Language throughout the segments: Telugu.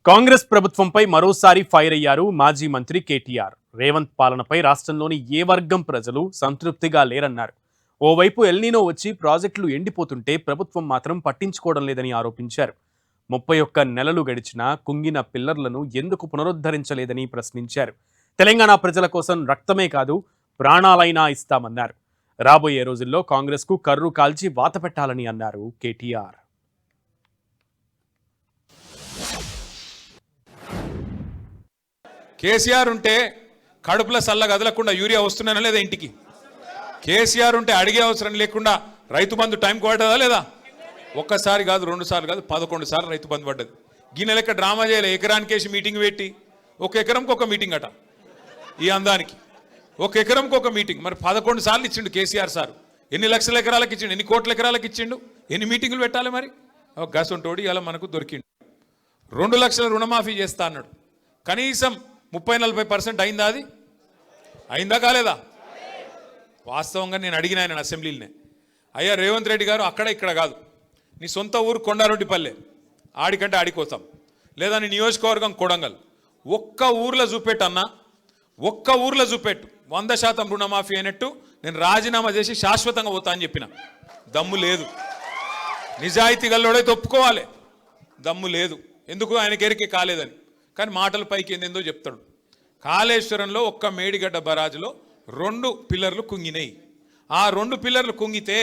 కాంగ్రెస్ ప్రభుత్వంపై మరోసారి ఫైర్ అయ్యారు మాజీ మంత్రి కేటీఆర్. రేవంత్ పాలనపై రాష్ట్రంలోని ఏ వర్గం ప్రజలు సంతృప్తిగా లేరన్నారు. ఓవైపు ఎల్నినో వచ్చి ప్రాజెక్టులు ఎండిపోతుంటే ప్రభుత్వం మాత్రం పట్టించుకోవడం లేదని ఆరోపించారు. 31 నెలలు గడిచినా కుంగిన పిల్లర్లను ఎందుకు పునరుద్ధరించలేదని ప్రశ్నించారు. తెలంగాణ ప్రజల కోసం రక్తమే కాదు ప్రాణాలైనా ఇస్తామన్నారు. రాబోయే రోజుల్లో కాంగ్రెస్కు కర్రు కాల్చి వాత పెట్టాలని అన్నారు కేటీఆర్. కేసీఆర్ ఉంటే కడుపుల సల్ల కదలకుండా యూరియా వస్తున్నానా లేదా ఇంటికి? కేసీఆర్ ఉంటే అడిగే అవసరం లేకుండా రైతు బంధు టైంకి పడ్డదా లేదా? ఒక్కసారి కాదు, 2 సార్లు కాదు, 11 సార్లు రైతు బంధు పడ్డది. గిన్నె లెక్క డ్రామా చేయలే. ఎకరానికేసి మీటింగ్ పెట్టి ఒక ఎకరంకి ఒక మీటింగ్ అట. ఈ అందానికి ఒక ఎకరంకి ఒక మీటింగ్. మరి 11 సార్లు ఇచ్చిండు కేసీఆర్ సార్. ఎన్ని లక్షల ఎకరాలకు ఇచ్చిండు, ఎన్ని కోట్ల ఎకరాలకు ఇచ్చిండు, ఎన్ని మీటింగులు పెట్టాలి? మరి గసంటోడి ఇలా మనకు దొరికిండు. 2 లక్షల రుణమాఫీ చేస్తా అన్నాడు. కనీసం 30-40% అయిందా? అది అయిందా కాలేదా? వాస్తవంగా నేను అడిగిన ఆయన అసెంబ్లీలోనే, అయ్యా రేవంత్ రెడ్డి గారు అక్కడ ఇక్కడ కాదు, నీ సొంత ఊరు కొండారెడ్డిపల్లె, ఆడికంటే ఆడికోతాం, లేదా నీ నియోజకవర్గం కొడంగల్, ఒక్క ఊర్లో చూపెట్టన్నా, ఒక్క ఊర్లో చూపెట్టు 100% రుణమాఫీ అయినట్టు నేను రాజీనామా చేసి శాశ్వతంగా పోతా అని చెప్పిన. దమ్ము లేదు. నిజాయితీ గల్లోడైతే ఒప్పుకోవాలి. దమ్ము లేదు. ఎందుకు? ఆయనకి ఎరికే కాలేదని. కానీ మాటల పైకి ఏందేందో చెప్తాడు. కాళేశ్వరంలో ఒక్క మేడిగడ్డ బరాజులో 2 పిల్లర్లు కుంగినాయి. ఆ 2 పిల్లర్లు కుంగితే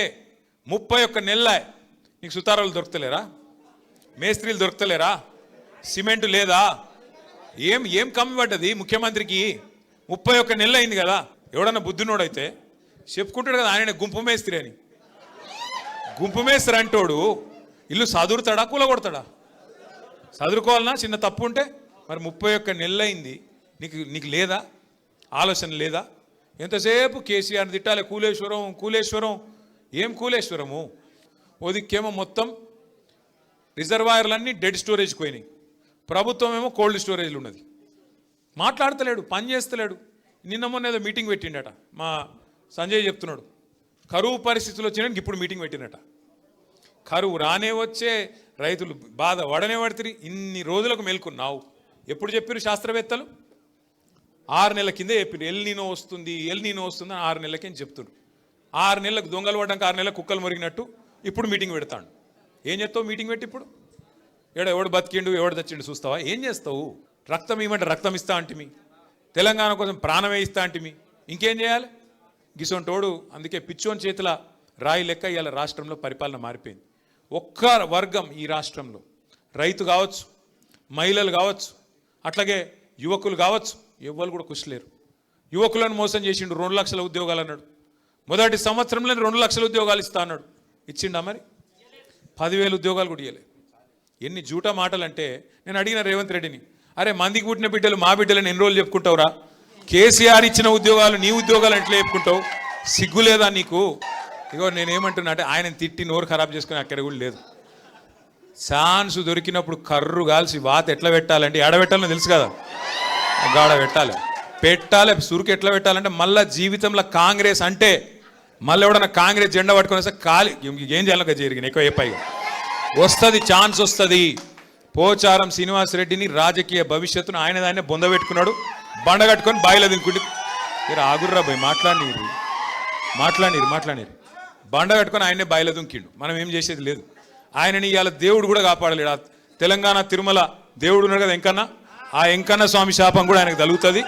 31 నెలల నీకు సుతారాలు దొరుకుతలేరా? మేస్త్రీలు దొరుకుతలేరా? సిమెంటు లేదా? ఏం కమ్మి పడ్డది ముఖ్యమంత్రికి? 31 నెలలు అయింది కదా. ఎవడన్నా బుద్ధినోడైతే చెప్పుకుంటాడు కదా ఆయన గుంపు మేస్త్రి అని. గుంపు మేస్త్రి అంటోడు ఇల్లు సదురుతాడా కూలగొడతాడా? చదువుకోవాలన్నా చిన్న తప్పు ఉంటే? మరి 31 నెలలు అయింది. నీకు లేదా ఆలోచన లేదా? ఎంతసేపు కేసీఆర్ తిట్టాలి. కూలేశ్వరం ఏం కూలేశ్వరము? ఓ దిక్కేమో మొత్తం రిజర్వాయర్లన్నీ డెడ్ స్టోరేజ్కి పోయినాయి, ప్రభుత్వం ఏమో కోల్డ్ స్టోరేజ్లు ఉన్నది. మాట్లాడతలేడు, పని చేస్తలేడు. నిన్న మొన్న ఏదో మీటింగ్ పెట్టిండట. మా సంజయ్ చెప్తున్నాడు, కరువు పరిస్థితులు వచ్చినాక ఇప్పుడు మీటింగ్ పెట్టినట. కరువు రానే వచ్చే రైతులు బాధ వడనే పడుతుంది. ఇన్ని రోజులకు మేల్కొన్నావు. ఎప్పుడు చెప్పారు శాస్త్రవేత్తలు? 6 నెలల కిందే చెప్పారు ఎల్నినో వస్తుంది అని 6 నెలలకి అని చెప్తున్నారు. 6 నెలలకు దొంగలు పడ్డాక 6 నెలలకు కుక్కలు మురిగినట్టు ఇప్పుడు మీటింగ్ పెడతాడు. ఏం చేస్తావు మీటింగ్ పెట్టి? ఇప్పుడు ఎవడు బతికిండు ఎవడు తెచ్చిండు చూస్తావా? ఏం చేస్తావు? రక్తం ఇవ్వమంటే రక్తం ఇస్తా అంటిమి, తెలంగాణ కోసం ప్రాణమే ఇస్తా అంటిమి, ఇంకేం చేయాలి? గిసొంటోడు అందుకే పిచ్చోని చేతుల రాయి లెక్క ఇవాళ రాష్ట్రంలో పరిపాలన మారిపోయింది. ఒక్క వర్గం ఈ రాష్ట్రంలో, రైతు కావచ్చు, మహిళలు కావచ్చు, అట్లాగే యువకులు కావచ్చు, ఎవ్వరు కూడా కుషలేరు. యువకులను మోసం చేసిండు. 2 లక్షల ఉద్యోగాలు అన్నాడు. మొదటి సంవత్సరంలో 2 లక్షల ఉద్యోగాలు ఇస్తా అన్నాడు. ఇచ్చిండా? మరి 10,000 ఉద్యోగాలు కూడా ఇవ్వలే. ఎన్ని జూటా మాటలు అంటే, నేను అడిగిన రేవంత్ రెడ్డిని, అరే మందికి పుట్టిన బిడ్డలు మా బిడ్డలని ఎన్ని రోజులు చెప్పుకుంటావురా? కేసీఆర్ ఇచ్చిన ఉద్యోగాలు నీ ఉద్యోగాలు ఎట్లా చెప్పుకుంటావు? సిగ్గు లేదా నీకు? ఇగో నేనేమంటున్నా అంటే, ఆయన తిట్టి నోరు ఖరాబ్ చేసుకుని అక్కడ కూడా లేదు. ఛాన్స్ దొరికినప్పుడు కర్రు కాల్సి వాత ఎట్లా పెట్టాలంటే, ఎడబెట్టాలని తెలుసు కదా, గాడ పెట్టాలి. సురుకు ఎట్లా పెట్టాలంటే, మళ్ళీ జీవితంలో కాంగ్రెస్ అంటే మళ్ళీ ఎవడన్నా కాంగ్రెస్ జెండా పట్టుకొని వస్తే కాలి ఏం చేయాలి జరిగింది ఎక్కువ పైగా వస్తుంది, ఛాన్స్ వస్తుంది. పోచారం శ్రీనివాసరెడ్డిని రాజకీయ భవిష్యత్తును ఆయన దాన్నే బొందబెట్టుకున్నాడు. బండ కట్టుకొని బాయిలో దింకుంటే మీరు ఆగుర్రా పోయి మాట్లాడినరు బండ కట్టుకొని ఆయనే బాయిలో దుంకిండు. మనం ఏం చేసేది లేదు. ఆయనని ఇవాళ దేవుడు కూడా కాపాడలేడు. తెలంగాణ తిరుమల దేవుడు ఉన్నాడు కదా ఎంకన్న, ఆ ఎంకన్న స్వామి శాపం కూడా ఆయనకు తగులుతుంది.